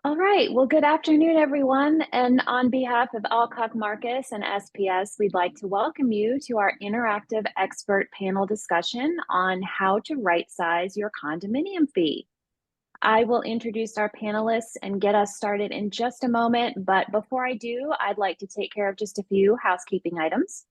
All right. Well, good afternoon, everyone. And on behalf of Allcock Marcus and SPS, we'd like to welcome you to our interactive expert panel discussion on how to right-size your condominium fee. I will introduce our panelists and get us started in just a moment. But before I do, I'd like to take care of just a few housekeeping items.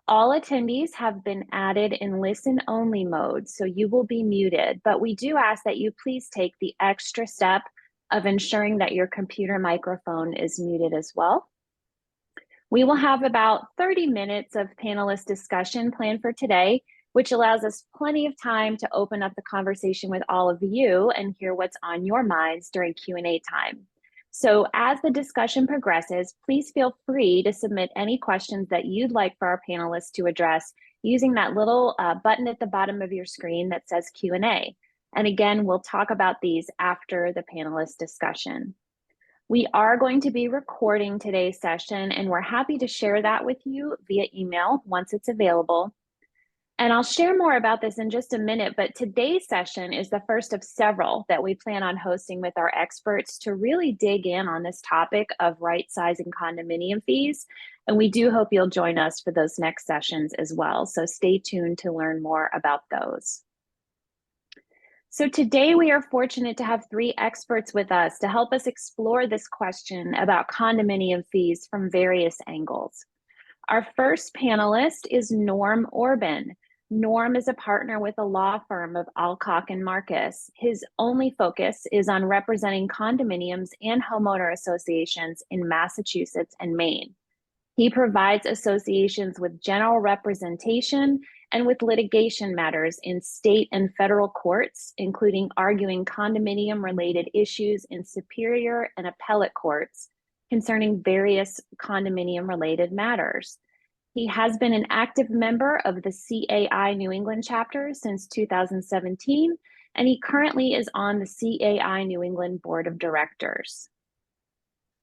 All attendees have been added in listen-only mode, so you will be muted, but we do ask that you please take the extra step of ensuring that your computer microphone is muted as well. We will have about 30 minutes of panelist discussion planned for today, which allows us plenty of time to open up the conversation with all of you and hear what's on your minds during Q&A time. So as the discussion progresses, please feel free to submit any questions that you'd like for our panelists to address using that little button at the bottom of your screen that says Q&A. And again, we'll talk about these after the panelist discussion. We are going to be recording today's session, and we're happy to share that with you via email once it's available. And I'll share more about this in just a minute, but today's session is the first of several that we plan on hosting with our experts to really dig in on this topic of right-sizing condominium fees. And we do hope you'll join us for those next sessions as well. So stay tuned to learn more about those. So today we are fortunate to have three experts with us to help us explore this question about condominium fees from various angles. Our first panelist is Norm Orban. Norm is a partner with a law firm of Allcock and Marcus. His only focus is on representing condominiums and homeowner associations in Massachusetts and Maine. He provides associations with general representation and with litigation matters in state and federal courts, including arguing condominium-related issues in superior and appellate courts concerning various condominium-related matters. He has been an active member of the CAI New England chapter since 2017, and he currently is on the CAI New England Board of Directors.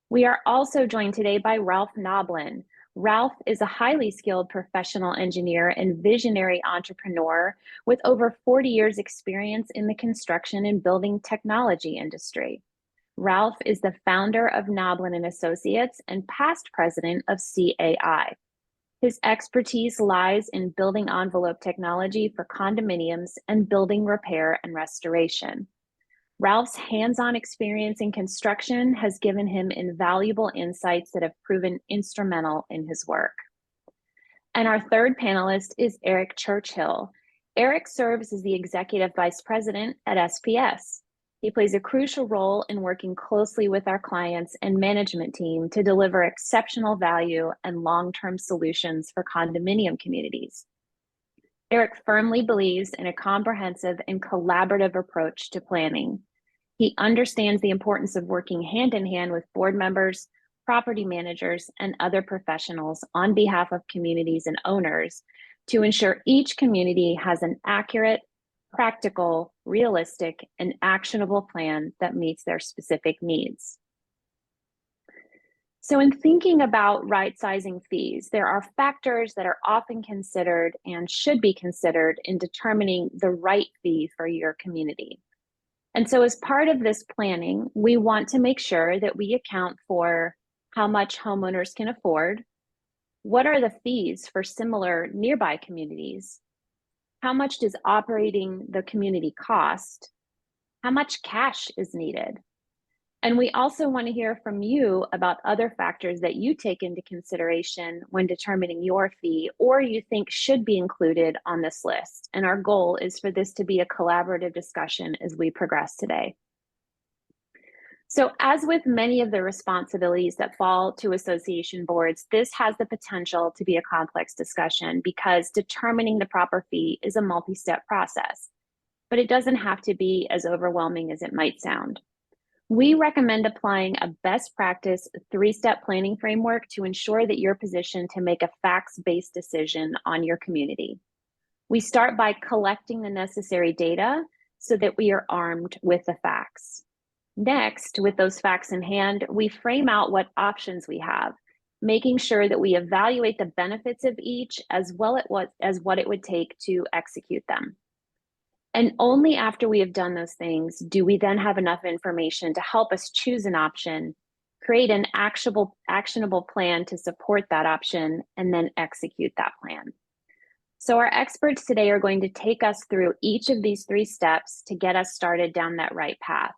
We are also joined today by Ralph Noblin. Ralph is a highly skilled professional engineer and visionary entrepreneur with over 40 years experience in the construction and building technology industry. Ralph is the founder of Noblin and Associates and past president of CAI. His expertise lies in building envelope technology for condominiums and building repair and restoration. Ralph's hands-on experience in construction has given him invaluable insights that have proven instrumental in his work. And our third panelist is Eric Churchill. Eric serves as the Executive Vice President at SPS. He plays a crucial role in working closely with our clients and management team to deliver exceptional value and long-term solutions for condominium communities. Eric firmly believes in a comprehensive and collaborative approach to planning. He understands the importance of working hand in hand with board members, property managers, and other professionals on behalf of communities and owners to ensure each community has an accurate, practical, realistic, and actionable plan that meets their specific needs. So in thinking about right-sizing fees, there are factors that are often considered and should be considered in determining the right fee for your community. And so as part of this planning, we want to make sure that we account for how much homeowners can afford, what are the fees for similar nearby communities, how much does operating the community cost, how much cash is needed. And we also want to hear from you about other factors that you take into consideration when determining your fee or you think should be included on this list. And our goal is for this to be a collaborative discussion as we progress today. So as with many of the responsibilities that fall to association boards, this has the potential to be a complex discussion because determining the proper fee is a multi-step process, but it doesn't have to be as overwhelming as it might sound. We recommend applying a best practice 3-step planning framework to ensure that you're positioned to make a facts-based decision on your community. We start by collecting the necessary data so that we are armed with the facts. Next, with those facts in hand, we frame out what options we have, making sure that we evaluate the benefits of each as well as what it would take to execute them. And only after we have done those things do we then have enough information to help us choose an option, create an actionable plan to support that option, and then execute that plan. So our experts today are going to take us through each of these 3 steps to get us started down that right path.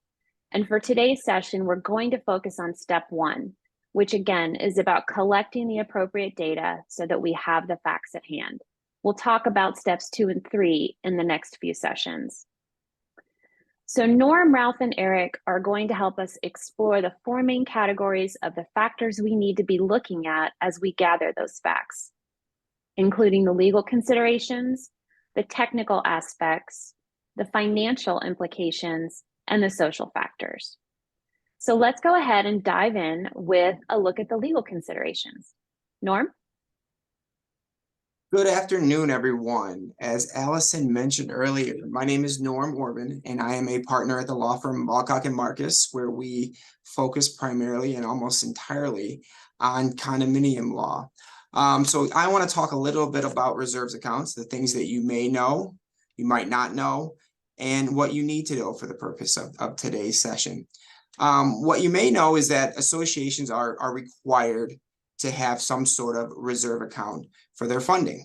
And for today's session, we're going to focus on step 1, which again is about collecting the appropriate data so that we have the facts at hand. We'll talk about steps 2 and 3 in the next few sessions. So Norm, Ralph, and Eric are going to help us explore the 4 main categories of the factors we need to be looking at as we gather those facts, including the legal considerations, the technical aspects, the financial implications, and the social factors. So let's go ahead and dive in with a look at the legal considerations. Norm? Good afternoon, everyone. As Allison mentioned earlier, my name is Norm Orban, and I am a partner at the law firm Allcock and Marcus, where we focus primarily and almost entirely on condominium law. So I want to talk a little bit about reserves accounts, the things that you may know, you might not know, and what you need to know for the purpose of today's session. What you may know is that associations are required to have some sort of reserve account for their funding.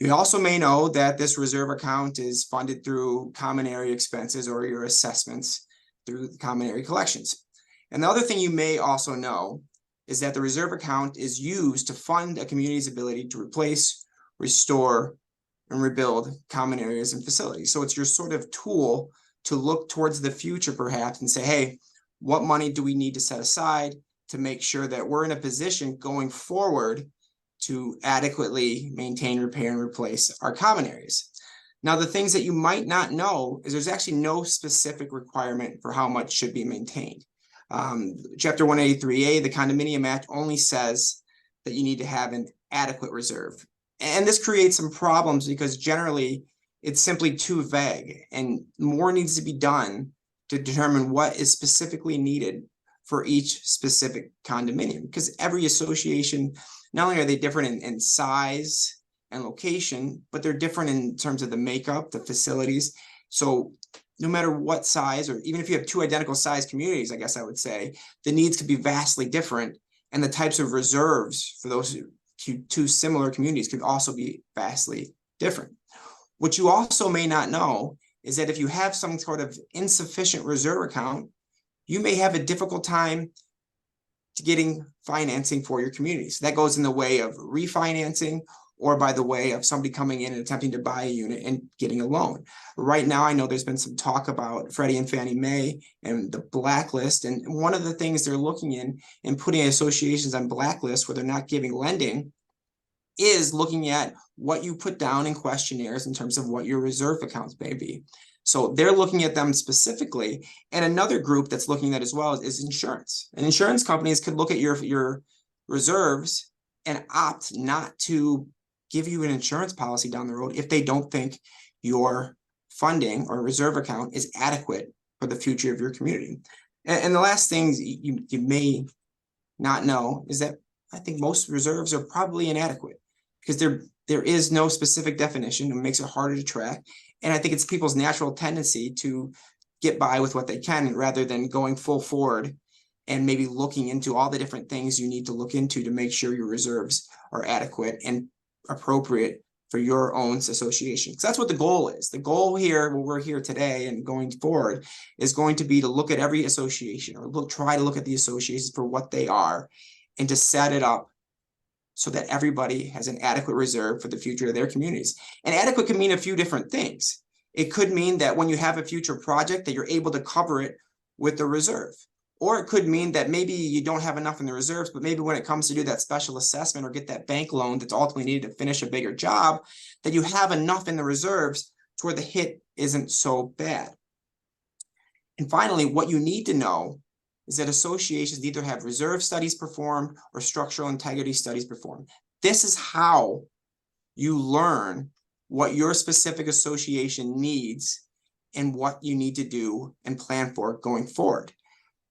You also may know that this reserve account is funded through common area expenses or your assessments through the common area collections. And the other thing you may also know is that the reserve account is used to fund a community's ability to replace, restore, and rebuild common areas and facilities. So it's your sort of tool to look towards the future perhaps and say, hey, what money do we need to set aside to make sure that we're in a position going forward to adequately maintain, repair, and replace our common areas. Now, the things that you might not know is there's actually no specific requirement for how much should be maintained. Chapter 183A, the Condominium Act, only says that you need to have an adequate reserve. And this creates some problems because generally it's simply too vague and more needs to be done to determine what is specifically needed for each specific condominium, because every association, not only are they different in size and location, but they're different in terms of the makeup, the facilities. So no matter what size, or even if you have 2 identical size communities, I guess I would say, the needs could be vastly different. And the types of reserves for those 2 similar communities could also be vastly different. What you also may not know is that if you have some sort of insufficient reserve account, you may have a difficult time to getting financing for your community. So that goes in the way of refinancing or by the way of somebody coming in and attempting to buy a unit and getting a loan. Right now, I know there's been some talk about Freddie and Fannie Mae and the blacklist. And one of the things they're looking in putting associations on blacklists where they're not giving lending is looking at what you put down in questionnaires in terms of what your reserve accounts may be. So they're looking at them specifically. And another group that's looking at as well is insurance. And insurance companies could look at your reserves and opt not to give you an insurance policy down the road if they don't think your funding or reserve account is adequate for the future of your community. And the last thing you may not know is that I think most reserves are probably inadequate because there is no specific definition. It makes it harder to track. And I think it's people's natural tendency to get by with what they can rather than going full forward and maybe looking into all the different things you need to look into to make sure your reserves are adequate and appropriate for your own association. Because that's what the goal is. The goal here, when we're here today and going forward, is going to be to look at every association or try to look at the associations for what they are and to set it up so that everybody has an adequate reserve for the future of their communities. And adequate can mean a few different things. It could mean that when you have a future project that you're able to cover it with the reserve. Or it could mean that maybe you don't have enough in the reserves, but maybe when it comes to do that special assessment or get that bank loan that's ultimately needed to finish a bigger job, that you have enough in the reserves to where the hit isn't so bad. And finally, what you need to know is that associations either have reserve studies performed or structural integrity studies performed. This is how you learn what your specific association needs and what you need to do and plan for going forward.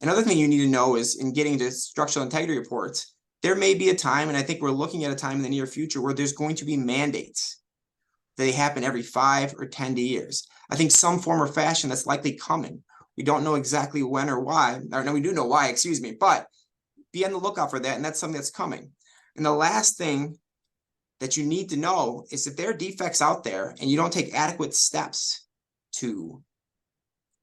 Another thing you need to know is in getting to structural integrity reports, there may be a time, and I think we're looking at a time in the near future where there's going to be mandates. They happen every 5 or 10 years. I think some form or fashion that's likely coming. We don't know exactly when or why, or no, we do know why, excuse me, but be on the lookout for that, and that's something that's coming. And the last thing that you need to know is if there are defects out there and you don't take adequate steps to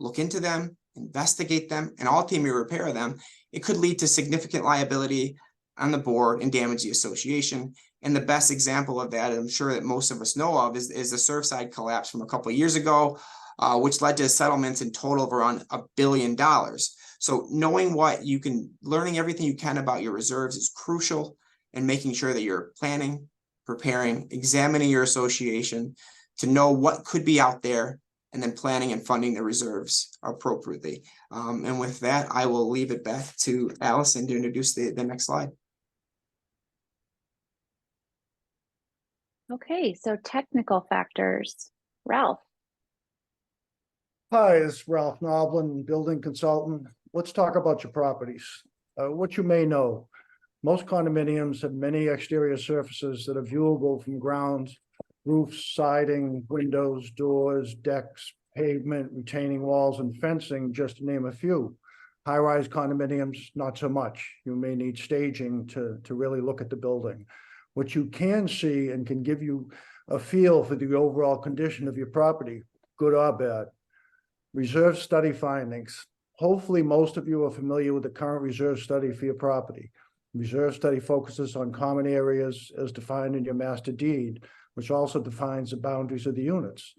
look into them, investigate them, and ultimately repair them, it could lead to significant liability on the board and damage the association. And the best example of that, I'm sure that most of us know of, is the Surfside collapse from a couple of years ago, which led to settlements in total of around $1 billion. So knowing learning everything you can about your reserves is crucial, and making sure that you're planning, preparing, examining your association to know what could be out there, and then planning and funding the reserves appropriately. And with that, I will leave it back to Allison to introduce the next slide. Okay, so technical factors. Ralph. Hi, it's Ralph Noblin, building consultant. Let's talk about your properties. What you may know, most condominiums have many exterior surfaces that are viewable from ground: roofs, siding, windows, doors, decks, pavement, retaining walls, and fencing, just to name a few. High-rise condominiums, not so much. You may need staging to really look at the building. What you can see and can give you a feel for the overall condition of your property, good or bad. Reserve study findings. Hopefully, most of you are familiar with the current reserve study for your property. Reserve study focuses on common areas as defined in your master deed, which also defines the boundaries of the units.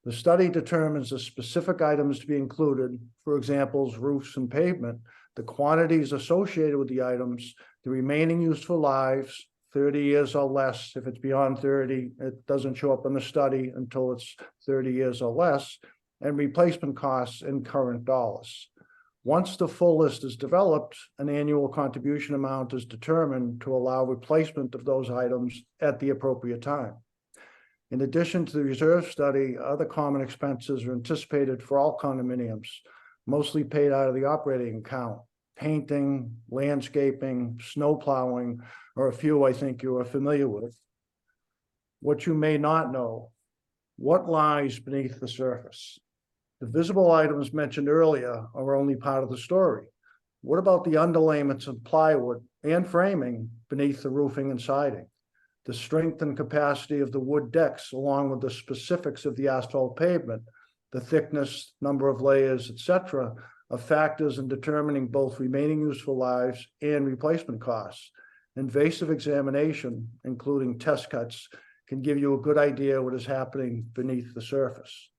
The study determines the specific items to be included, for example, roofs and pavement, the quantities associated with the items, the remaining useful lives, 30 years or less. If it's beyond 30, it doesn't show up in the study until it's 30 years or less, and replacement costs in current dollars. Once the full list is developed, an annual contribution amount is determined to allow replacement of those items at the appropriate time. In addition to the reserve study, other common expenses are anticipated for all condominiums, mostly paid out of the operating account: painting, landscaping, snow plowing, or a few I think you are familiar with. What you may not know: what lies beneath the surface? The visible items mentioned earlier are only part of the story. What about the underlayments of plywood and framing beneath the roofing and siding? The strength and capacity of the wood decks, along with the specifics of the asphalt pavement, the thickness, number of layers, etc., are factors in determining both remaining useful lives and replacement costs. Invasive examination, including test cuts, can give you a good idea what is happening beneath the surface.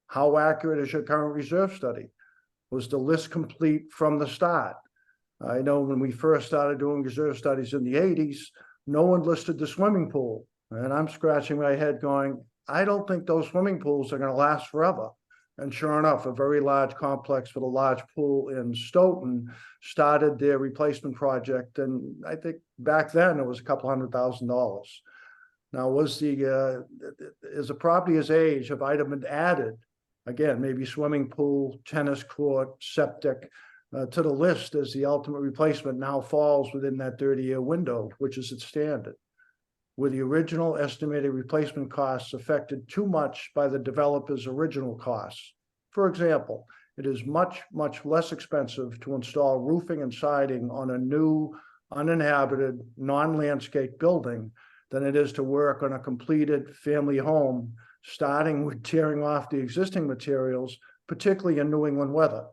How accurate is your current reserve study? Was the list complete from the start? I know when we first started doing reserve studies in the 80s, no one listed the swimming pool. And I'm scratching my head going, I don't think those swimming pools are going to last forever. And sure enough, a very large complex with a large pool in Stoughton started their replacement project. And I think back then it was a couple $100,000. Now, as the property has aged, have items been added? Again, maybe swimming pool, tennis court, septic, to the list as the ultimate replacement now falls within that 30-year window, which is its standard. Were the original estimated replacement costs affected too much by the developer's original costs? For example, it is much, much less expensive to install roofing and siding on a new, uninhabited, non-landscape building than it is to work on a completed family home, starting with tearing off the existing materials, particularly in New England weather.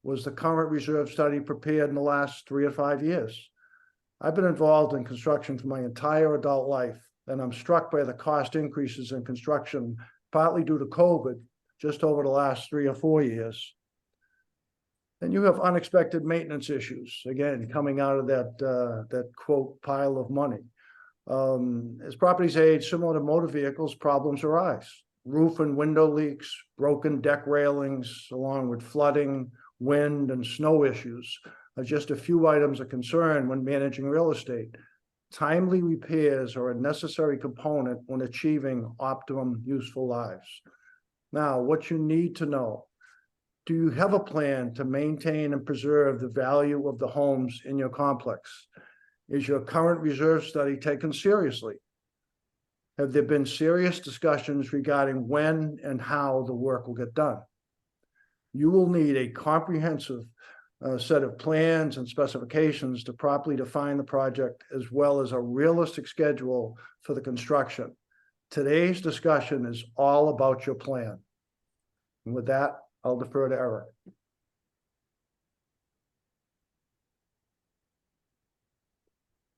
Was the current reserve study prepared in the last 3 or 5 years? I've been involved in construction for my entire adult life, and I'm struck by the cost increases in construction, partly due to COVID, just over the last 3 or 4 years. And you have unexpected maintenance issues, again, coming out of that quote pile of money. As properties age, similar to motor vehicles, problems arise. Roof and window leaks, broken deck railings, along with flooding, wind, and snow issues are just a few items of concern when managing real estate. Timely repairs are a necessary component when achieving optimum useful lives. Now, what you need to know: do you have a plan to maintain and preserve the value of the homes in your complex? Is your current reserve study taken seriously? Have there been serious discussions regarding when and how the work will get done? You will need a comprehensive set of plans and specifications to properly define the project, as well as a realistic schedule for the construction. Today's discussion is all about your plan. And with that, I'll defer to Eric.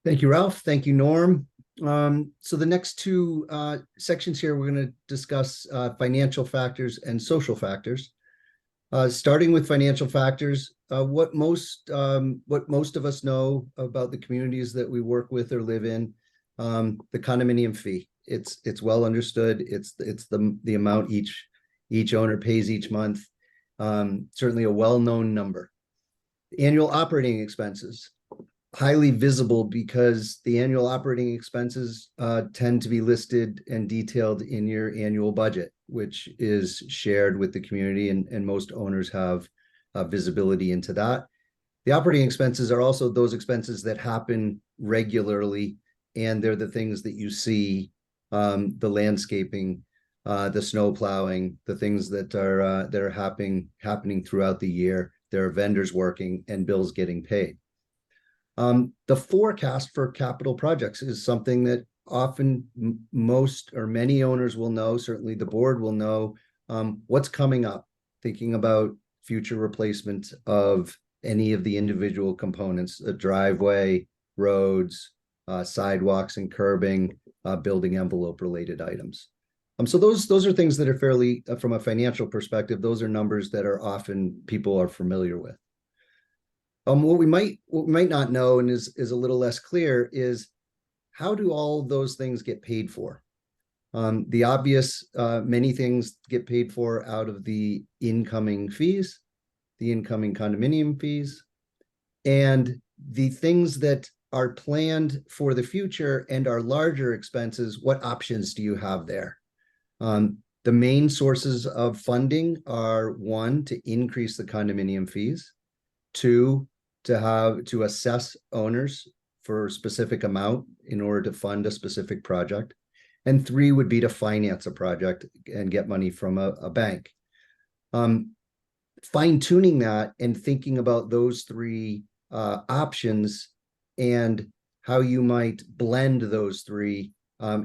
Thank you, Ralph. Thank you, Norm. So the next two sections here, we're going to discuss financial factors and social factors. Starting with financial factors, what most of us know about the communities that we work with or live in, the condominium fee. It's well understood. It's the amount each owner pays each month. Certainly a well-known number. Annual operating expenses, highly visible because the annual operating expenses tend to be listed and detailed in your annual budget, which is shared with the community, and most owners have visibility into that. The operating expenses are also those expenses that happen regularly, and they're the things that you see, the landscaping, the snow plowing, the things that are happening throughout the year. There are vendors working and bills getting paid. The forecast for capital projects is something that often most or many owners will know. Certainly the board will know what's coming up, thinking about future replacement of any of the individual components, a driveway, roads, sidewalks and curbing, building envelope related items. So those are things that are fairly, from a financial perspective, those are numbers that are often people are familiar with. What we might not know and is a little less clear is, how do all of those things get paid for? The obvious, many things get paid for out of the incoming fees, the incoming condominium fees, and the things that are planned for the future and are larger expenses. What options do you have there? The main sources of funding are, one, to increase the condominium fees, two, to assess owners for a specific amount in order to fund a specific project, and three would be to finance a project and get money from a bank. Fine-tuning that and thinking about those three options and how you might blend those three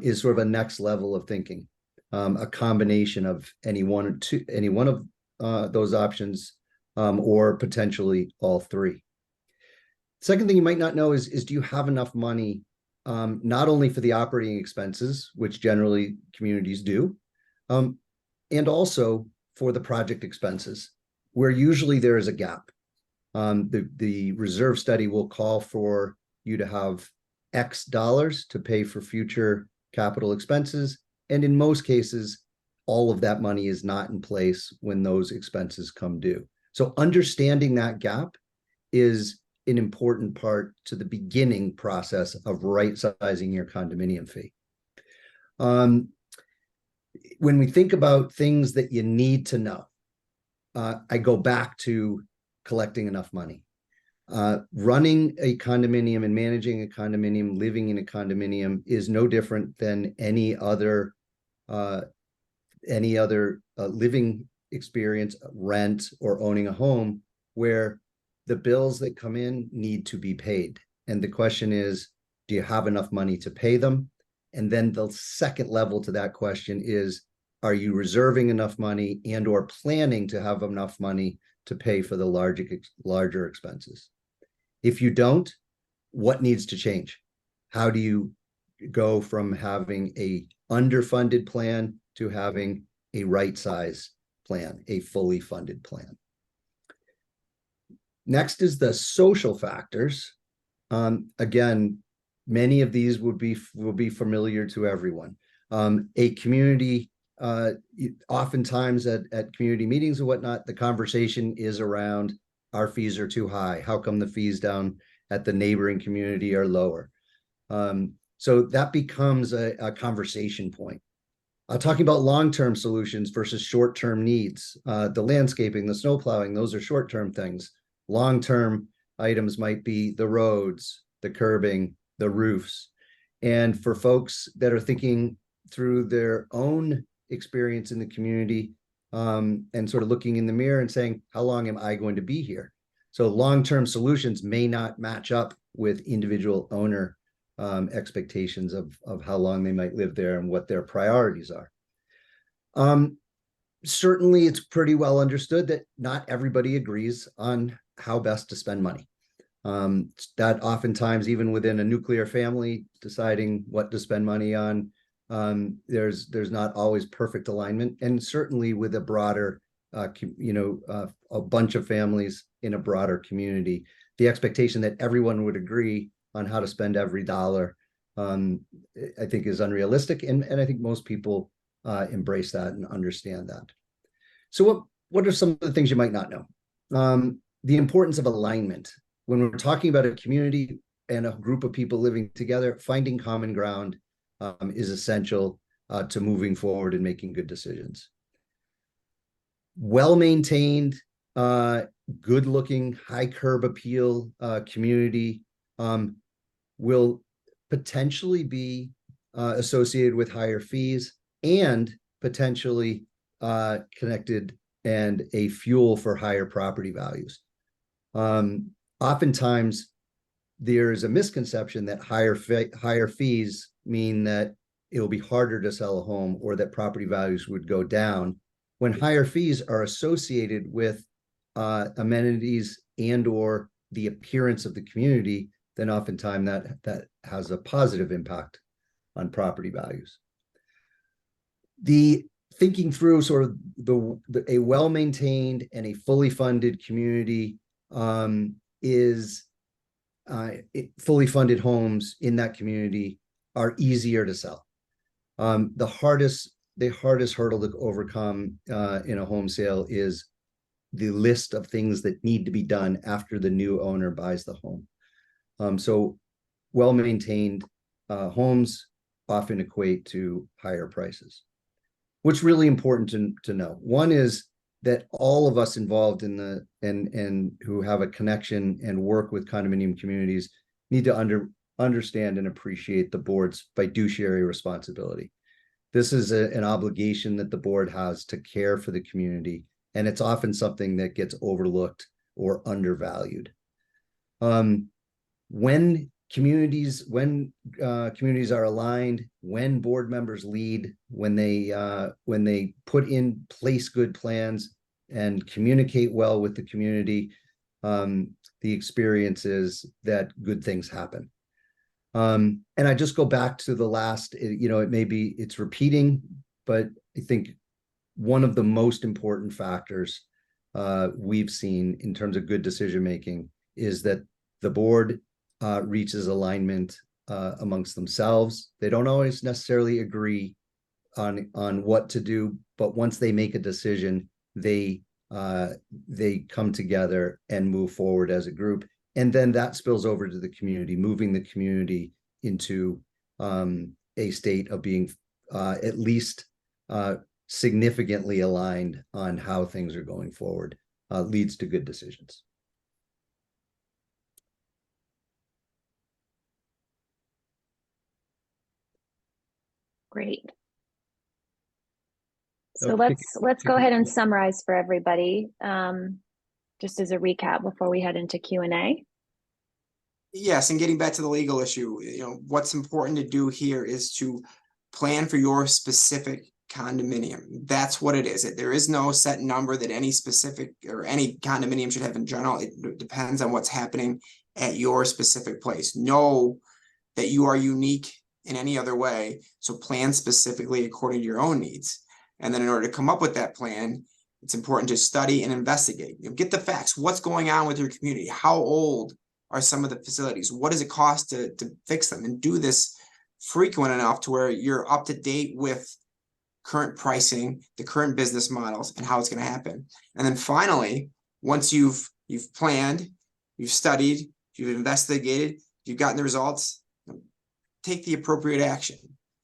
is sort of a next level of thinking. A combination of any one of those options, or potentially all three. Second thing you might not know is do you have enough money, not only for the operating expenses, which generally communities do, and also for the project expenses, where usually there is a gap. The reserve study will call for you to have X dollars to pay for future capital expenses. And in most cases, all of that money is not in place when those expenses come due. So understanding that gap is an important part to the beginning process of right-sizing your condominium fee. When we think about things that you need to know, I go back to collecting enough money. Running a condominium and managing a condominium, living in a condominium is no different than any other living experience, rent, or owning a home, where the bills that come in need to be paid. And the question is, do you have enough money to pay them? And then the second level to that question is, are you reserving enough money and or planning to have enough money to pay for the larger expenses? If you don't, what needs to change? How do you go from having a underfunded plan to having a right size plan, a fully funded plan? Next is the social factors. Again, many of these will be familiar to everyone. A community, oftentimes at community meetings and whatnot, the conversation is around, our fees are too high. How come the fees down at the neighboring community are lower? So that becomes a conversation point. Talking about long-term solutions versus short-term needs. The landscaping, the snow plowing, those are short-term things. Long-term items might be the roads, the curbing, the roofs. And for folks that are thinking through their own experience in the community, and sort of looking in the mirror and saying, how long am I going to be here? So long-term solutions may not match up with individual owner expectations of how long they might live there and what their priorities are. Certainly, it's pretty well understood that not everybody agrees on how best to spend money. That oftentimes, even within a nuclear family, deciding what to spend money on, there's not always perfect alignment. And certainly with a broader, a bunch of families in a broader community, the expectation that everyone would agree on how to spend every dollar, I think is unrealistic. And I think most people embrace that and understand that. So what are some of the things you might not know? The importance of alignment. When we're talking about a community and a group of people living together, finding common ground is essential to moving forward and making good decisions. Well-maintained, good-looking, high curb appeal community will potentially be associated with higher fees and potentially connected and a fuel for higher property values. Oftentimes, there's a misconception that higher fees mean that it will be harder to sell a home or that property values would go down. When higher fees are associated with amenities and or the appearance of the community, then oftentimes that has a positive impact on property values. The thinking through sort of a well-maintained and a fully funded community is fully funded homes in that community are easier to sell. The hardest hurdle to overcome in a home sale is the list of things that need to be done after the new owner buys the home. So well-maintained homes often equate to higher prices. What's really important to know, one is that all of us involved in the and who have a connection and work with condominium communities need to understand and appreciate the board's fiduciary responsibility. This is an obligation that the board has to care for the community, and it's often something that gets overlooked or undervalued. When communities are aligned, when board members lead, when they put in place good plans and communicate well with the community, the experience is that good things happen. And I just go back to the last, it's repeating, but I think one of the most important factors we've seen in terms of good decision making is that the board reaches alignment amongst themselves. They don't always necessarily agree on what to do, but once they make a decision, they come together and move forward as a group. And then that spills over to the community, moving the community into a state of being at least significantly aligned on how things are going forward, leads to good decisions. Great. So let's go ahead and summarize for everybody, just as a recap before we head into Q&A. Yes, and getting back to the legal issue, what's important to do here is to plan for your specific condominium. That's what it is. There is no set number that any specific or any condominium should have in general. It depends on what's happening at your specific place. Know that you are unique in any other way, so plan specifically according to your own needs. And then in order to come up with that plan, it's important to study and investigate. Get the facts. What's going on with your community? How old are some of the facilities? What does it cost to fix them? And do this frequent enough to where you're up to date with current pricing, the current business models, and how it's going to happen. And then finally, once you've planned, you've studied, you've investigated, you've gotten the results, take the appropriate action.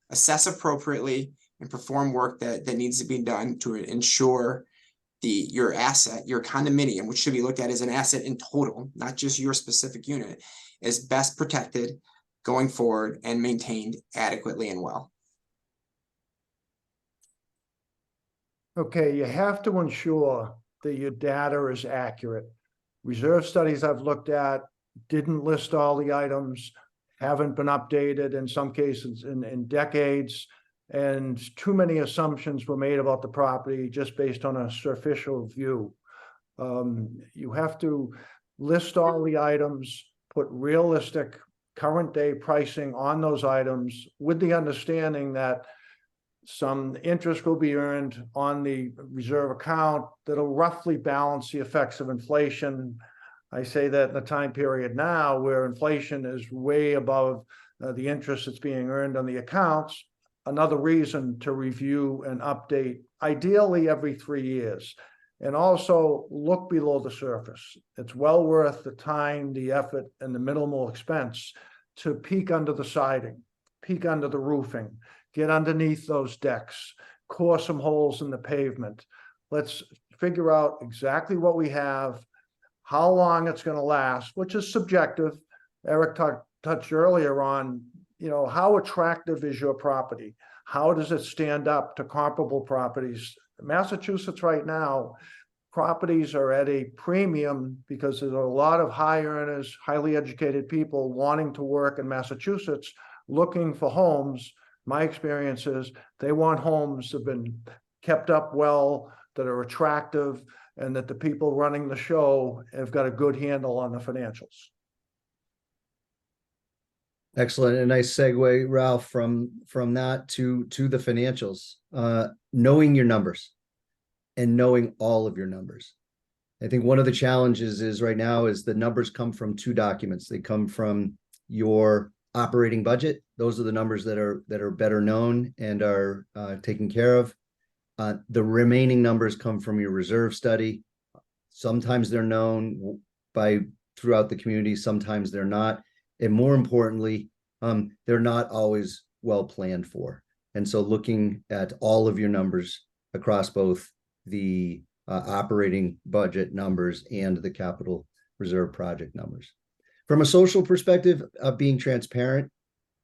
Assess appropriately and perform work that needs to be done to ensure your asset, your condominium, which should be looked at as an asset in total, not just your specific unit, is best protected going forward and maintained adequately and well. Okay, you have to ensure that your data is accurate. Reserve studies I've looked at didn't list all the items, haven't been updated in some cases in decades, and too many assumptions were made about the property just based on a superficial view. You have to list all the items, put realistic current day pricing on those items with the understanding that some interest will be earned on the reserve account that'll roughly balance the effects of inflation. I say that in the time period now where inflation is way above the interest that's being earned on the accounts. Another reason to review and update, ideally every 3 years. And also look below the surface. It's well worth the time, the effort, and the minimal expense to peek under the siding, peek under the roofing, get underneath those decks, core some holes in the pavement. Let's figure out exactly what we have, how long it's going to last, which is subjective. Eric touched earlier on, how attractive is your property? How does it stand up to comparable properties? Massachusetts right now, properties are at a premium because there's a lot of high earners, highly educated people wanting to work in Massachusetts, looking for homes. My experience is they want homes that have been kept up well, that are attractive, and that the people running the show have got a good handle on the financials. Excellent. A nice segue, Ralph, from that to the financials. Knowing your numbers and knowing all of your numbers. I think one of the challenges is right now is the numbers come from two documents. They come from your operating budget. Those are the numbers that are better known and are taken care of. The remaining numbers come from your reserve study. Sometimes they're known throughout the community, sometimes they're not. And more importantly, they're not always well planned for. And so looking at all of your numbers across both the operating budget numbers and the capital reserve project numbers. From a social perspective, of being transparent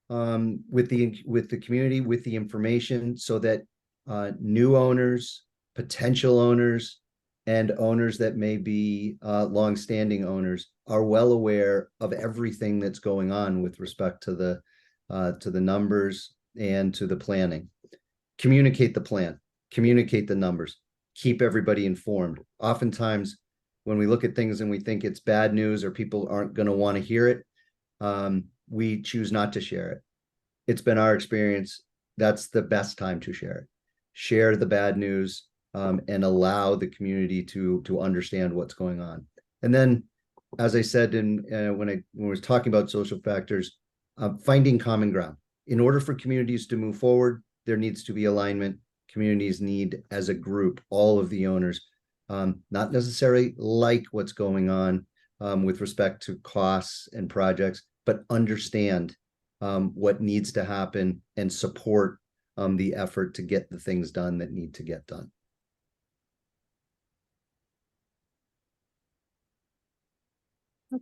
with the community, with the information, so that new owners, potential owners, and owners that may be longstanding owners are well aware of everything that's going on with respect to the numbers and to the planning. Communicate the plan, communicate the numbers, keep everybody informed. Oftentimes, when we look at things and we think it's bad news or people aren't going to want to hear it, we choose not to share it. It's been our experience that's the best time to share it. Share the bad news and allow the community to understand what's going on. And then, as I said when I was talking about social factors, finding common ground. In order for communities to move forward, there needs to be alignment. Communities need, as a group, all of the owners, not necessarily like what's going on with respect to costs and projects, but understand what needs to happen and support the effort to get the things done that need to get done.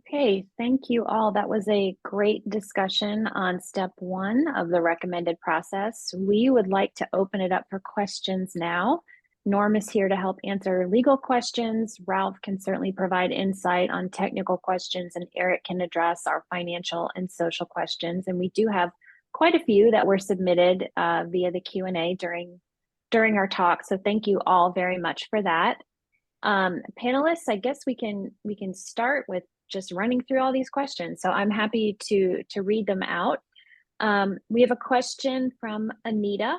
Okay, thank you all. That was a great discussion on step 1 of the recommended process. We would like to open it up for questions now. Norm is here to help answer legal questions. Ralph can certainly provide insight on technical questions, and Eric can address our financial and social questions. And we do have quite a few that were submitted via the Q&A during our talk. So thank you all very much for that. Panelists, I guess we can start with just running through all these questions. So I'm happy to read them out. We have a question from Anita.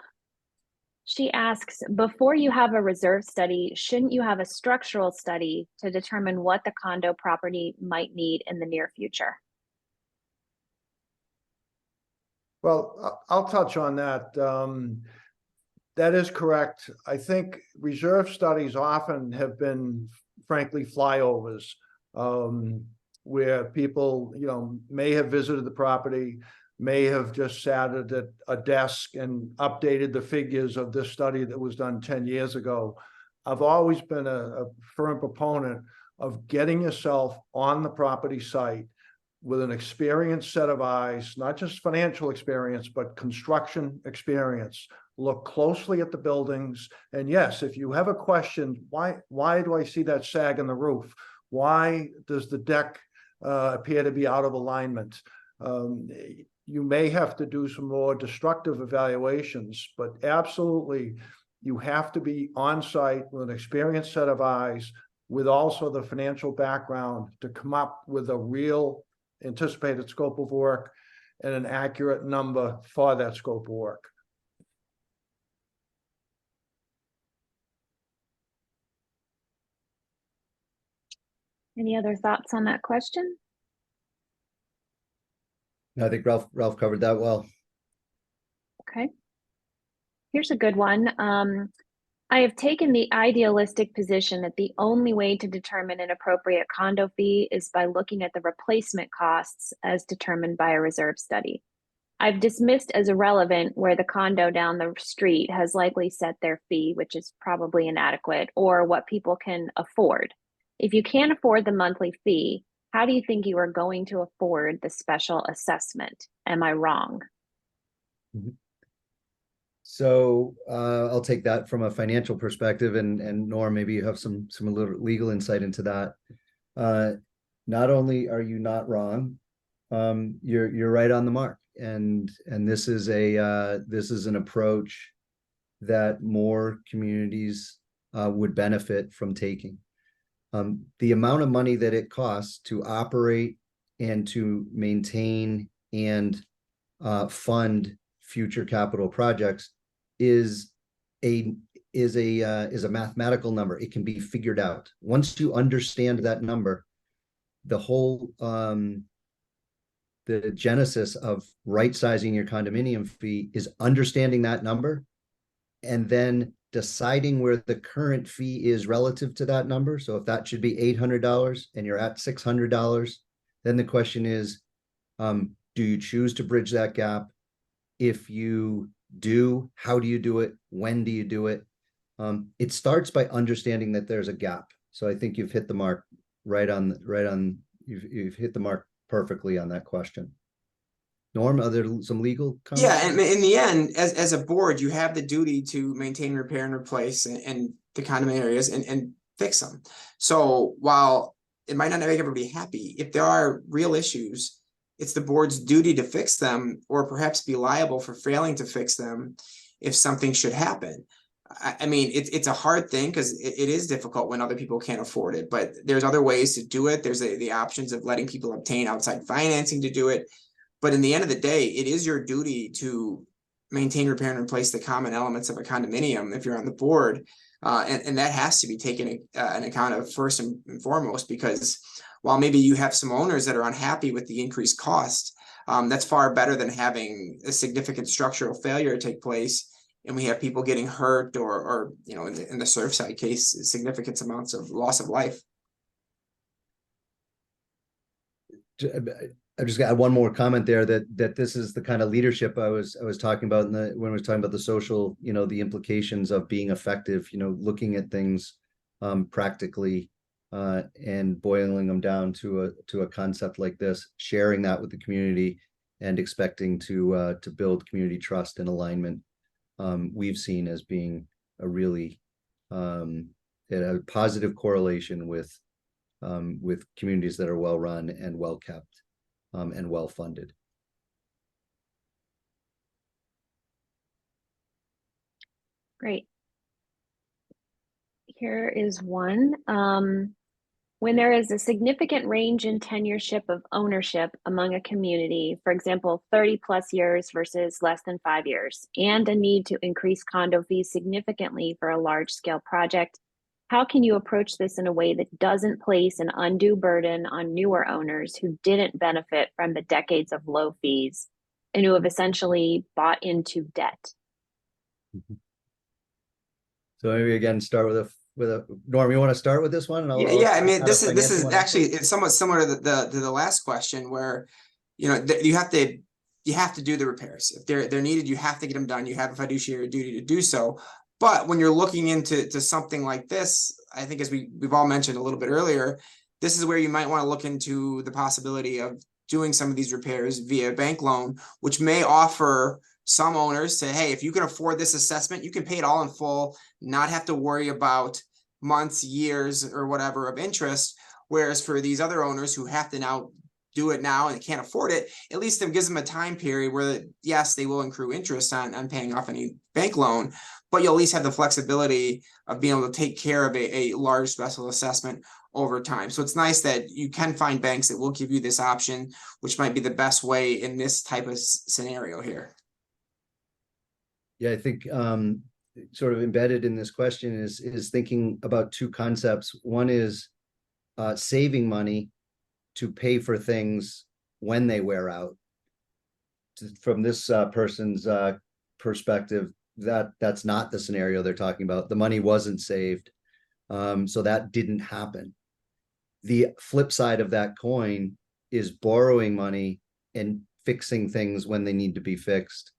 She asks, before you have a reserve study, shouldn't you have a structural study to determine what the condo property might need in the near future? Well, I'll touch on that. That is correct. I think reserve studies often have been, frankly, flyovers, where people, may have visited the property, may have just sat at a desk and updated the figures of this study that was done 10 years ago. I've always been a firm proponent of getting yourself on the property site, with an experienced set of eyes, not just financial experience, but construction experience. Look closely at the buildings. And yes, if you have a question, why do I see that sag in the roof? Why does the deck appear to be out of alignment? You may have to do some more destructive evaluations, but absolutely, you have to be on site with an experienced set of eyes, with also the financial background to come up with a real anticipated scope of work and an accurate number for that scope of work. Any other thoughts on that question? I think Ralph covered that well. Okay. Here's a good one. I have taken the idealistic position that the only way to determine an appropriate condo fee is by looking at the replacement costs as determined by a reserve study. I've dismissed as irrelevant where the condo down the street has likely set their fee, which is probably inadequate, or what people can afford. If you can't afford the monthly fee, how do you think you are going to afford the special assessment? Am I wrong? So I'll take that from a financial perspective, and Norm, maybe you have some little legal insight into that. Not only are you not wrong, you're right on the mark, and this is an approach that more communities would benefit from taking. The amount of money that it costs to operate and to maintain and fund future capital projects is a mathematical number. It can be figured out. Once you understand that number, the whole the genesis of right sizing your condominium fee is understanding that number and then deciding where the current fee is relative to that number. So if that should be $800 and you're at $600, then the question is, do you choose to bridge that gap? If you do, how do you do it? When do you do it? It starts by understanding that there's a gap. So I think you've hit the mark you've hit the mark perfectly on that question. Norm, are there some legal comments? Yeah, and in the end, as a board, you have the duty to maintain, repair, and replace and the condominium areas and fix them. So while it might not make everybody happy, if there are real issues, it's the board's duty to fix them, or perhaps be liable for failing to fix them if something should happen. I mean, it's a hard thing because it is difficult when other people can't afford it, but there's other ways to do it. There's the options of letting people obtain outside financing to do it. But in the end of the day, it is your duty to maintain, repair, and replace the common elements of a condominium if you're on the board. And that has to be taken in account of first and foremost, because while maybe you have some owners that are unhappy with the increased cost, that's far better than having a significant structural failure take place and we have people getting hurt or you know, in the Surfside case, significant amounts of loss of life. I just got one more comment there that this is the kind of leadership I was talking about when I was talking about the social, you know, the implications of being effective, you know, looking at things practically and boiling them down to a concept like this, sharing that with the community and expecting to build community trust and alignment. We've seen as being a really a positive correlation with communities that are well run and well kept. And well funded. Great. Here is one. When there is a significant range in tenureship of ownership among a community, for example, 30+ years versus less than 5 years, and a need to increase condo fees significantly for a large-scale project, how can you approach this in a way that doesn't place an undue burden on newer owners who didn't benefit from the decades of low fees and who have essentially bought into debt? So maybe again, start with a Norm, you want to start with this one? Yeah, I mean, this is actually, it's somewhat similar to the last question where, you know, you have to do the repairs. If they're needed, you have to get them done. You have a fiduciary duty to do so. But when you're looking into something like this, I think as we've all mentioned a little bit earlier, this is where you might want to look into the possibility of doing some of these repairs via bank loan, which may offer some owners to, hey, if you can afford this assessment, you can pay it all in full, not have to worry about months, years, or whatever of interest. Whereas for these other owners who have to now do it now and can't afford it, at least it gives them a time period where, yes, they will accrue interest on paying off any bank loan, but you'll at least have the flexibility of being able to take care of a large special assessment over time. So it's nice that you can find banks that will give you this option, which might be the best way in this type of scenario here. Yeah, I think sort of embedded in this question is thinking about two concepts. One is saving money to pay for things when they wear out. From this person's perspective, that's not the scenario they're talking about. The money wasn't saved, so that didn't happen. The flip side of that coin is borrowing money and fixing things when they need to be fixed,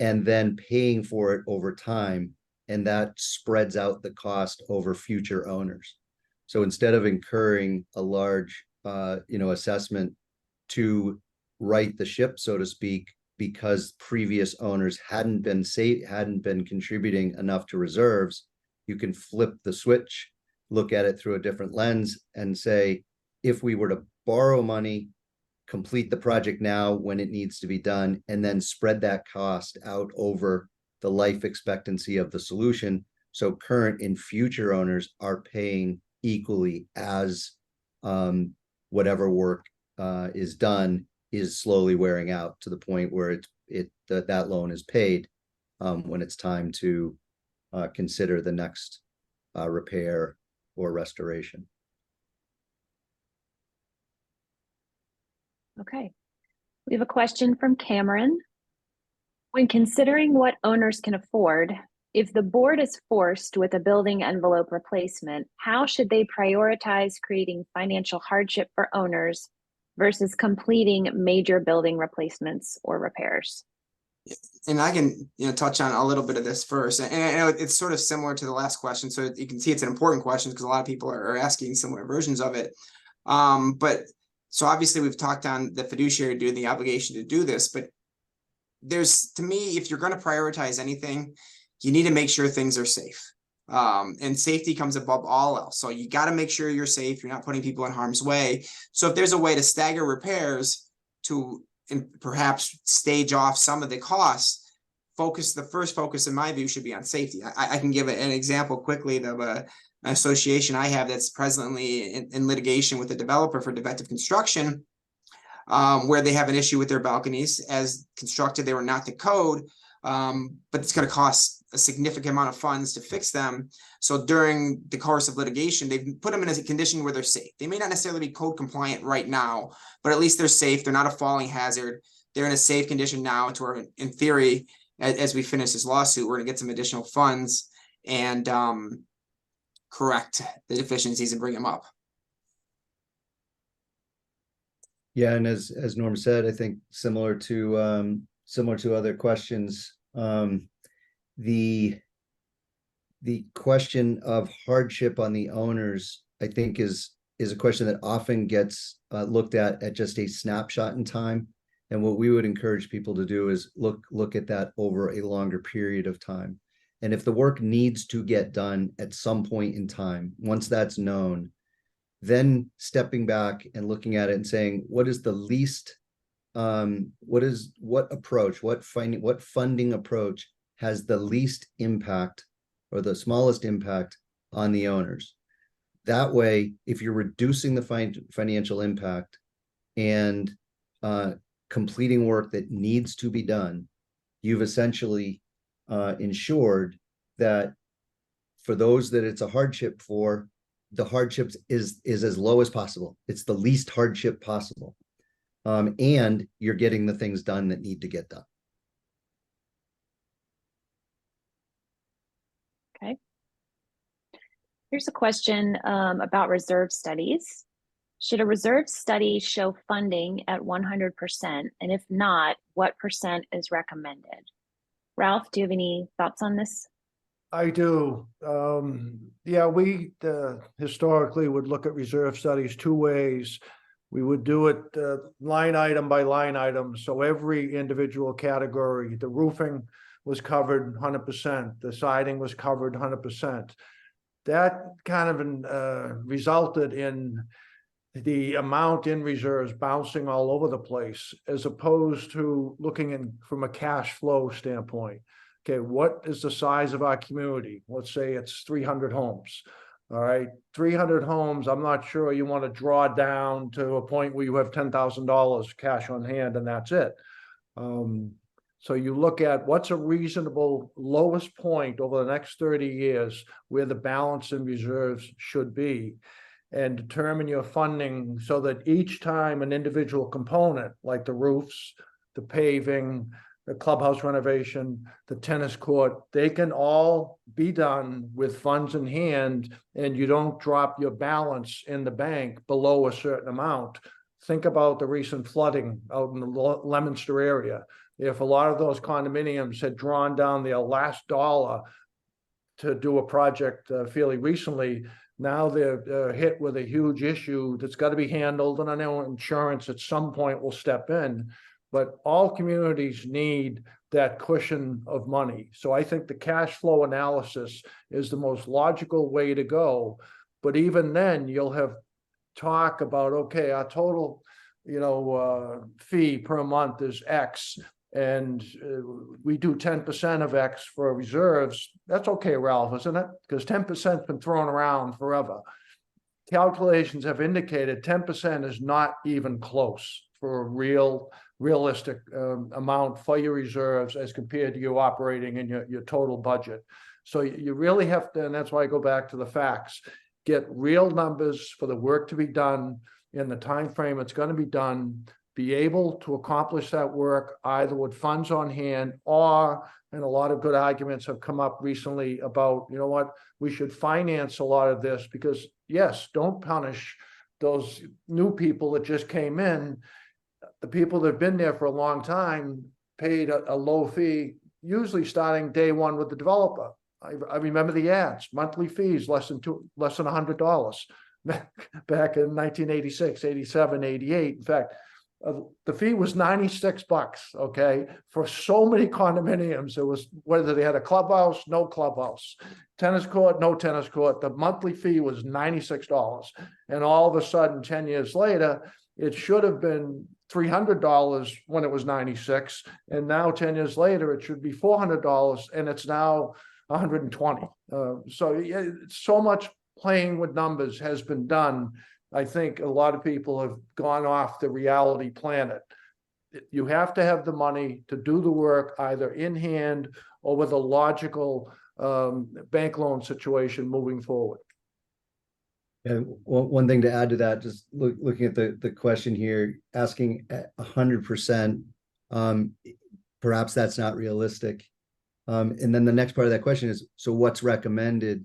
and then paying for it over time, and that spreads out the cost over future owners. So instead of incurring a large assessment to right the ship, so to speak, because previous owners hadn't been contributing enough to reserves, you can flip the switch, look at it through a different lens, and say, if we were to borrow money, complete the project now when it needs to be done, and then spread that cost out over the life expectancy of the solution, so current and future owners are paying equally as whatever work is done is slowly wearing out to the point where that loan is paid when it's time to consider the next repair or restoration. Okay. We have a question from Cameron. When considering what owners can afford, if the board is forced with a building envelope replacement, how should they prioritize creating financial hardship for owners versus completing major building replacements or repairs? And I can touch on a little bit of this first, and it's sort of similar to the last question, so you can see it's an important question because a lot of people are asking similar versions of it. But so obviously we've talked on the fiduciary duty, the obligation to do this, but to me, if you're going to prioritize anything, you need to make sure things are safe. And safety comes above all else. So you got to make sure you're safe. You're not putting people in harm's way. So if there's a way to stagger repairs and perhaps stage off some of the costs, the first focus in my view should be on safety. I can give an example quickly of an association I have that's presently in litigation with a developer for defective construction, where they have an issue with their balconies. As constructed, they were not to code, but it's going to cost a significant amount of funds to fix them. So during the course of litigation, they've put them in a condition where they're safe. They may not necessarily be code compliant right now, but at least they're safe. They're not a falling hazard. They're in a safe condition now to where, in theory, as we finish this lawsuit, we're going to get some additional funds and correct the deficiencies and bring them up. Yeah, and as Norm said, I think similar to other questions, the question of hardship on the owners, I think, is a question that often gets looked at just a snapshot in time. And what we would encourage people to do is look at that over a longer period of time. And if the work needs to get done at some point in time, once that's known, then stepping back and looking at it and saying, what is the least, what funding approach has the least impact or the smallest impact on the owners? That way, if you're reducing the financial impact and completing work that needs to be done, you've essentially ensured that for those that it's a hardship for, the hardships is as low as possible. It's the least hardship possible. And you're getting the things done that need to get done. Okay. Here's a question about reserve studies. Should a reserve study show funding at 100%? And if not, what % is recommended? Ralph, do you have any thoughts on this? I do. Yeah, we historically would look at reserve studies two ways. We would do it line item by line item. So every individual category, the roofing was covered 100%. The siding was covered 100%. That kind of resulted in the amount in reserves bouncing all over the place, as opposed to looking in from a cash flow standpoint. Okay, what is the size of our community? Let's say it's 300 homes. All right, 300 homes. I'm not sure you want to draw down to a point where you have $10,000 cash on hand and that's it. So you look at what's a reasonable lowest point over the next 30 years where the balance in reserves should be, and determine your funding so that each time an individual component, like the roofs, the paving, the clubhouse renovation, the tennis court, they can all be done with funds in hand, and you don't drop your balance in the bank below a certain amount. Think about the recent flooding out in the Leominster area. If a lot of those condominiums had drawn down their last dollar to do a project fairly recently, now they're hit with a huge issue that's got to be handled, and I know insurance at some point will step in. But all communities need that cushion of money. So I think the cash flow analysis is the most logical way to go. But even then, you'll have talk about, okay, our total, fee per month is X, and we do 10% of X for reserves. That's okay, Ralph, isn't it? Because 10% has been thrown around forever. Calculations have indicated 10% is not even close for a realistic amount for your reserves as compared to your operating and your total budget. So you really have to, and that's why I go back to the facts, get real numbers for the work to be done in the time frame it's going to be done, be able to accomplish that work either with funds on hand or, and a lot of good arguments have come up recently about, you know what, we should finance a lot of this, because yes, don't punish those new people that just came in. The people that have been there for a long time paid a low fee, usually starting day one with the developer. I remember the ads, monthly fees less than $100 back in 1986, 87, 88. In fact, the fee was $96, okay, for so many condominiums. It was whether they had a clubhouse, no clubhouse, tennis court, no tennis court. The monthly fee was $96, and all of a sudden, 10 years later, it should have been $300 when it was $96, and now 10 years later, it should be $400, and it's now $120. So much playing with numbers has been done. I think a lot of people have gone off the reality planet. You have to have the money to do the work either in hand or with a logical bank loan situation moving forward. And one thing to add to that, just looking at the question here, asking 100%, perhaps that's not realistic. And then the next part of that question is, so what's recommended?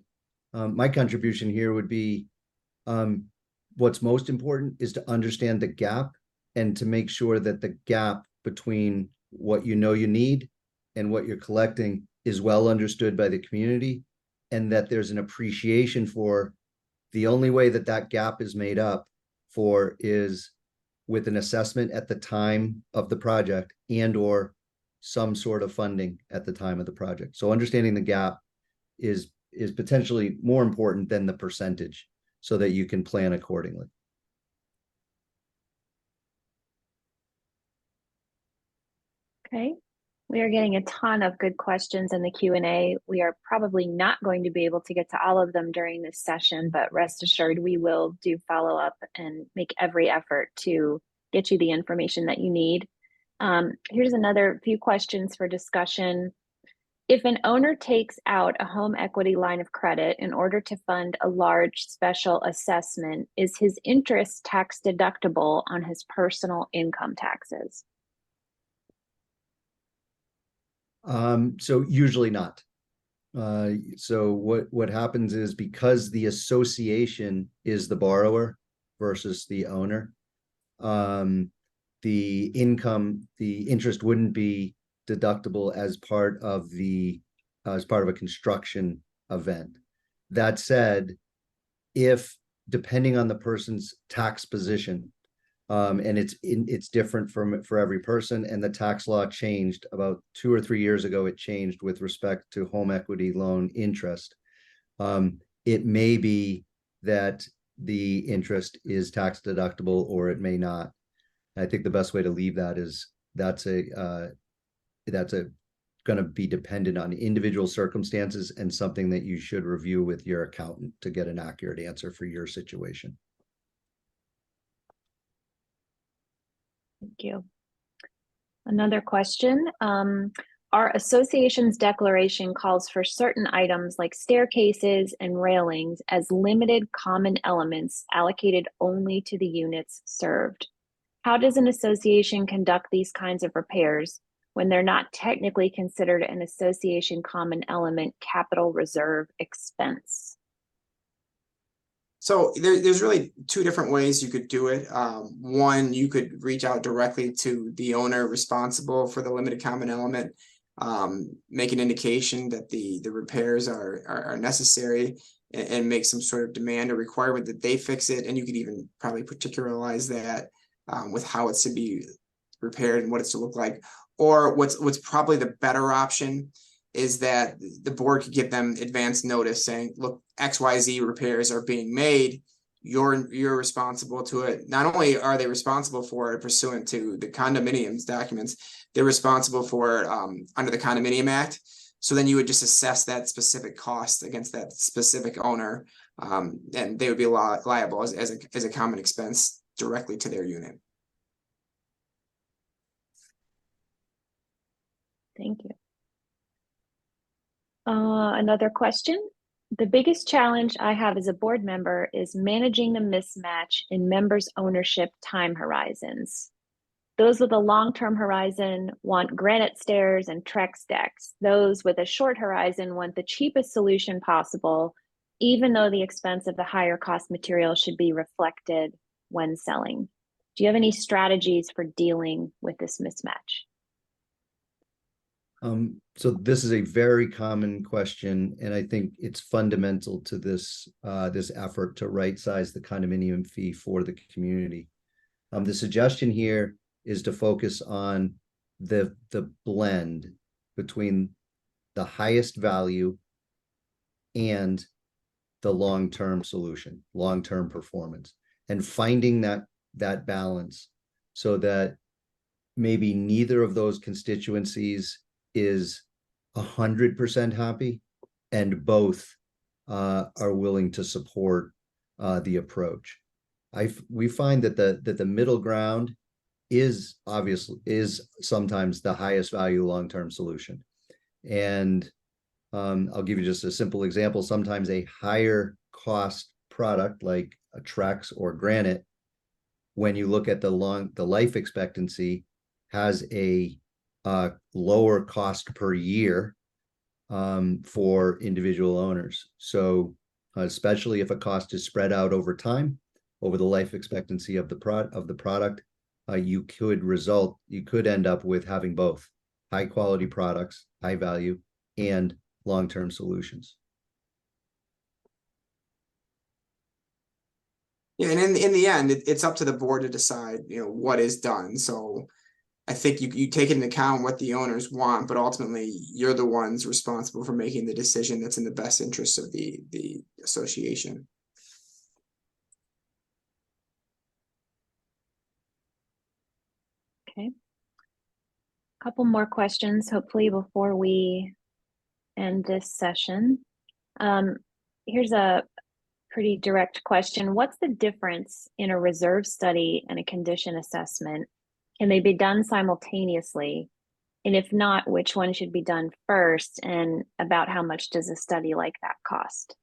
My contribution here would be, what's most important is to understand the gap and to make sure that the gap between what you know you need and what you're collecting is well understood by the community, and that there's an appreciation for the only way that that gap is made up for is with an assessment at the time of the project and or some sort of funding at the time of the project. So understanding the gap is potentially more important than the percentage, so that you can plan accordingly. Okay. We are getting a ton of good questions in the Q&A. We are probably not going to be able to get to all of them during this session, but rest assured we will do follow up and make every effort to get you the information that you need. Here's another few questions for discussion. If an owner takes out a home equity line of credit in order to fund a large special assessment, is his interest tax deductible on his personal income taxes? So usually not. So what happens is, because the association is the borrower versus the owner, the interest wouldn't be deductible as part of a construction event. That said, if depending on the person's tax position, And it's different for every person, and the tax law changed about 2 or 3 years ago. It changed with respect to home equity loan interest. It may be that the interest is tax deductible, or it may not. I think the best way to leave that is that's going to be dependent on individual circumstances, and something that you should review with your accountant to get an accurate answer for your situation. Thank you. Another question. Our association's declaration calls for certain items like staircases and railings as limited common elements allocated only to the units served. How does an association conduct these kinds of repairs when they're not technically considered an association common element capital reserve expense? So there's really two different ways you could do it. One, you could reach out directly to the owner responsible for the limited common element, make an indication that the repairs are necessary, and make some sort of demand or requirement that they fix it. And you could even probably particularize that with how it's to be repaired and what it's to look like. Or what's probably the better option is that the board could give them advance notice saying, look, XYZ repairs are being made. You're responsible to it. Not only are they responsible for it pursuant to the condominium's documents, they're responsible for it under the Condominium Act. So then you would just assess that specific cost against that specific owner, and they would be liable as a common expense directly to their unit. Thank you. Another question. The biggest challenge I have as a board member is managing the mismatch in members' ownership time horizons. Those with a long-term horizon want granite stairs and Trex decks. Those with a short horizon want the cheapest solution possible, even though the expense of the higher cost material should be reflected when selling. Do you have any strategies for dealing with this mismatch? So this is a very common question, and I think it's fundamental to this effort to right size the condominium fee for the community. The suggestion here is to focus on the blend between the highest value and the long-term solution, long-term performance, and finding that balance so that maybe neither of those constituencies is 100% happy, and both are willing to support the approach. We find that the middle ground is sometimes the highest value long-term solution. And I'll give you just a simple example. Sometimes a higher cost product like a Trex or granite, when you look at the life expectancy, has a lower cost per year for individual owners. So especially if a cost is spread out over time, over the life expectancy of the product, you could end up with having both high quality products, high value, and long-term solutions. Yeah, and in the end, it's up to the board to decide, what is done. So I think you take into account what the owners want, but ultimately you're the ones responsible for making the decision that's in the best interest of the association. Okay. A couple more questions, hopefully, before we end this session. Here's a pretty direct question. What's the difference in a reserve study and a condition assessment? Can they be done simultaneously? And if not, which one should be done first? And about how much does a study like that cost?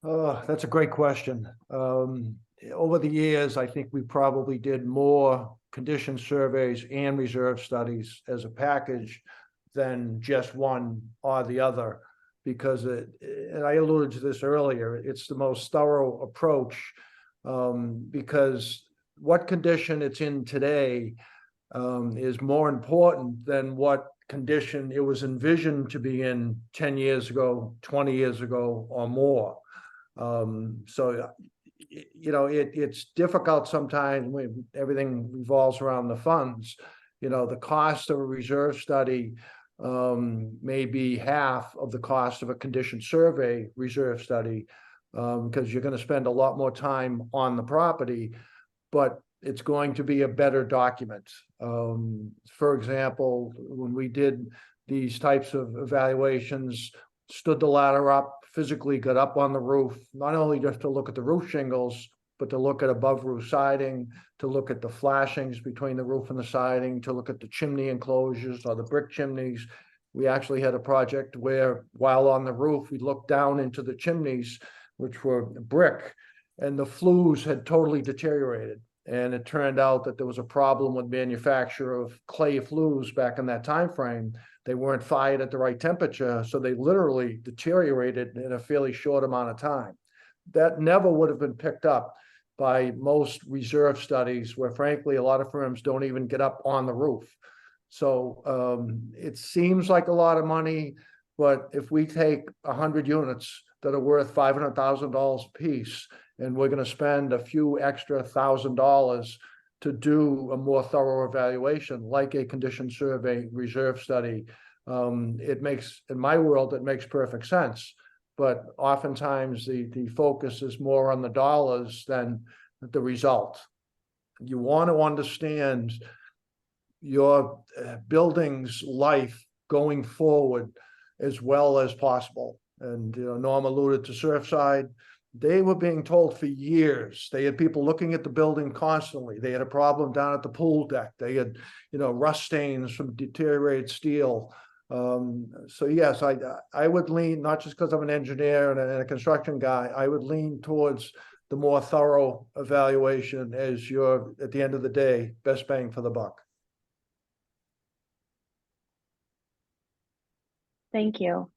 That's a great question. Over the years, I think we probably did more condition surveys and reserve studies as a package than just one or the other, because and I alluded to this earlier, it's the most thorough approach, because what condition it's in today is more important than what condition it was envisioned to be in 10 years ago, 20 years ago, or more. So it's difficult sometimes when everything revolves around the funds. The cost of a reserve study may be half of the cost of a condition survey reserve study, because you're going to spend a lot more time on the property, but it's going to be a better document. For example, when we did these types of evaluations, stood the ladder up, physically got up on the roof, not only just to look at the roof shingles, but to look at above roof siding, to look at the flashings between the roof and the siding, to look at the chimney enclosures or the brick chimneys. We actually had a project where, while on the roof, we looked down into the chimneys, which were brick, and the flues had totally deteriorated. And it turned out that there was a problem with manufacture of clay flues back in that time frame. They weren't fired at the right temperature, so they literally deteriorated in a fairly short amount of time. That never would have been picked up by most reserve studies, where frankly a lot of firms don't even get up on the roof. So it seems like a lot of money, but if we take 100 units that are worth $500,000 a piece, and we're going to spend a few extra $1,000 to do a more thorough evaluation, like a condition survey reserve study, it makes, in my world, it makes perfect sense. But oftentimes the focus is more on the dollars than the result. You want to understand your building's life going forward as well as possible. And Norm alluded to Surfside. They were being told for years. They had people looking at the building constantly. They had a problem down at the pool deck. They had, rust stains from deteriorated steel. So yes, I would lean, not just because I'm an engineer and a construction guy, I would lean towards the more thorough evaluation as your, at the end of the day, best bang for the buck. Thank you.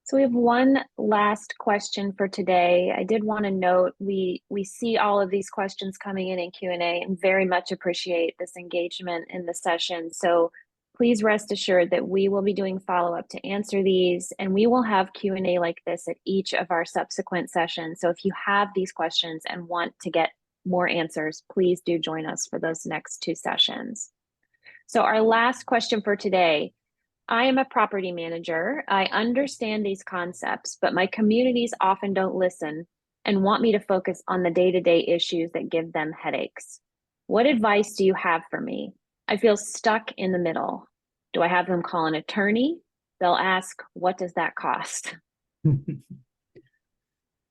So we have one last question for today. I did want to note we see all of these questions coming in Q&A and very much appreciate this engagement in the session. So please rest assured that we will be doing follow-up to answer these, and we will have Q&A like this at each of our subsequent sessions. So if you have these questions and want to get more answers, please do join us for those next 2 sessions. So our last question for today: I am a property manager. I understand these concepts, but my communities often don't listen and want me to focus on the day-to-day issues that give them headaches. What advice do you have for me? I feel stuck in the middle. Do I have them call an attorney? They'll ask, what does that cost? Yeah,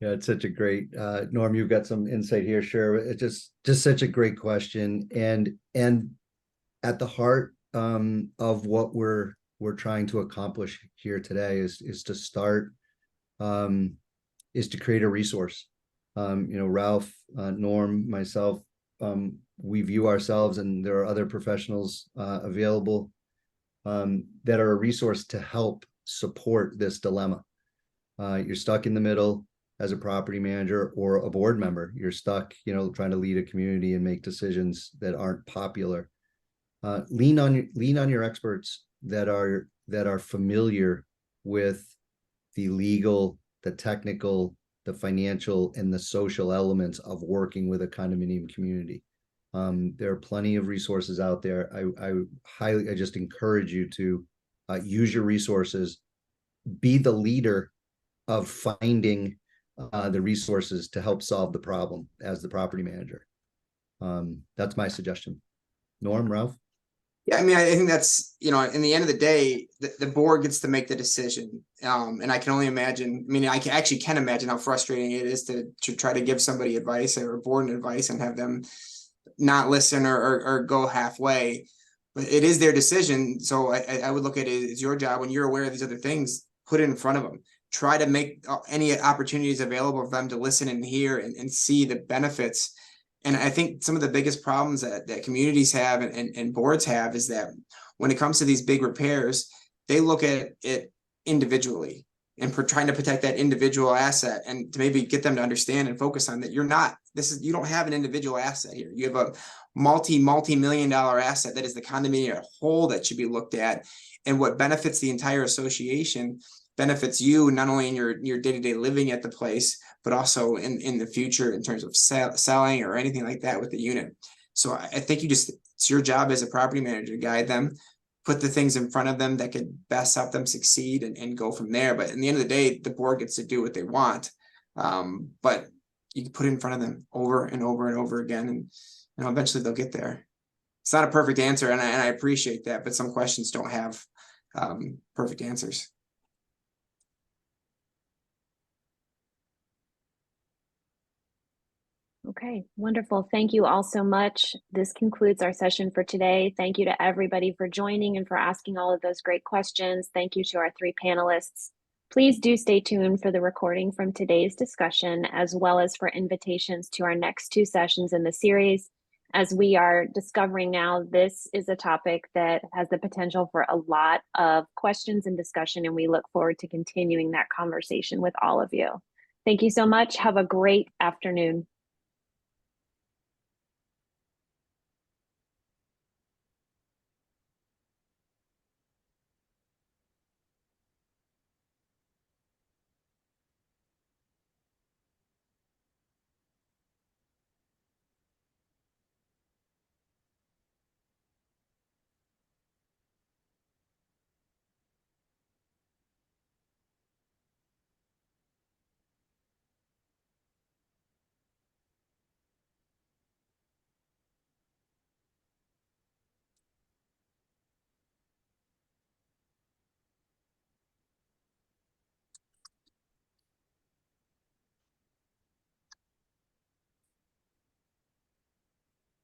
it's such a great, Norm, you've got some insight here. Sure. It's just such a great question. And at the heart of what we're trying to accomplish here today is to start, is to create a resource. Ralph, Norm, myself, we view ourselves, and there are other professionals available that are a resource to help support this dilemma. You're stuck in the middle as a property manager or a board member. You're stuck, trying to lead a community and make decisions that aren't popular. Lean on your experts that are familiar with the legal, the technical, the financial, and the social elements of working with a condominium community. There are plenty of resources out there. I just encourage you to use your resources, be the leader of finding the resources to help solve the problem as the property manager. That's my suggestion. Norm, Ralph? Yeah, I mean, I think that's, in the end of the day, the board gets to make the decision. And I can only imagine, I can imagine how frustrating it is to try to give somebody advice or board advice and have them not listen or go halfway. But it is their decision. So I would look at it as your job, when you're aware of these other things, put it in front of them. Try to make any opportunities available for them to listen and hear and see the benefits. And I think some of the biggest problems that communities have and boards have is that when it comes to these big repairs, they look at it individually and trying to protect that individual asset, and to maybe get them to understand and focus on that you don't have an individual asset here. You have a multi-million-dollar asset that is the condominium as a whole that should be looked at, and what benefits the entire association benefits you not only in your day-to-day living at the place, but also in the future in terms of selling or anything like that with the unit. So I think it's your job as a property manager to guide them, put the things in front of them that could best help them succeed and go from there. But in the end of the day, the board gets to do what they want. But you can put it in front of them over and over and over again, and eventually they'll get there. It's not a perfect answer, and I appreciate that, but some questions don't have perfect answers. Okay, wonderful. Thank you all so much. This concludes our session for today. Thank you to everybody for joining and for asking all of those great questions. Thank you to our 3 panelists. Please do stay tuned for the recording from today's discussion, as well as for invitations to our next 2 sessions in the series. As we are discovering now, this is a topic that has the potential for a lot of questions and discussion, and we look forward to continuing that conversation with all of you. Thank you so much. Have a great afternoon.